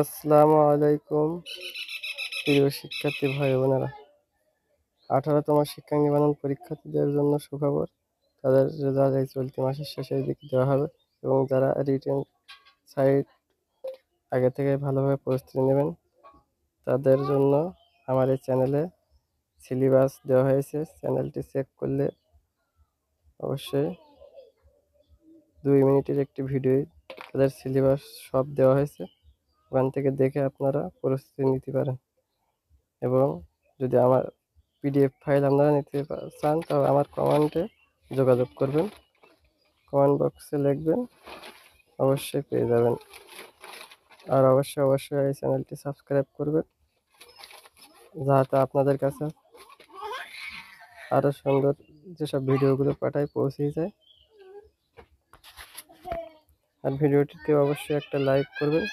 আসসালামু আলাইকুম প্রিয় শিক্ষার্থী ভাই বোনেরা। 18তম শিক্ষা নিবন্ধন পরীক্ষার্থীদের জন্য সুখবর। তাদের রেজাল্ট এই চলতি মাসের শেষের দিকে দেওয়া হবে এবং যারা রিটেন সাইট আগে থেকে ভালোভাবে প্রস্তুতি নেবেন তাদের জন্য আমার এই চ্যানেলে সিলেবাস দেওয়া হয়েছে। চ্যানেলটি চেক করলে অবশ্যই 2 মিনিটের একটি ভিডিও তাদের সিলেবাস সব দেওয়া হয়েছে। ওখান থেকে দেখে আপনারা প্রস্তুতি নিতে পারেন এবং যদি আমার পিডিএফ ফাইল আপনারা নিতে চান তবে আমার কমেন্টে যোগাযোগ করবেন, কমেন্ট বক্সে লিখবেন, অবশ্যই পেয়ে যাবেন। আর অবশ্যই এই চ্যানেলটি সাবস্ক্রাইব করবেন যাতে আপনাদের কাছে আরও সুন্দর যেসব ভিডিওগুলো পাঠাই পৌঁছে যায়। আর ভিডিওটিতে অবশ্যই একটা লাইক করবেন।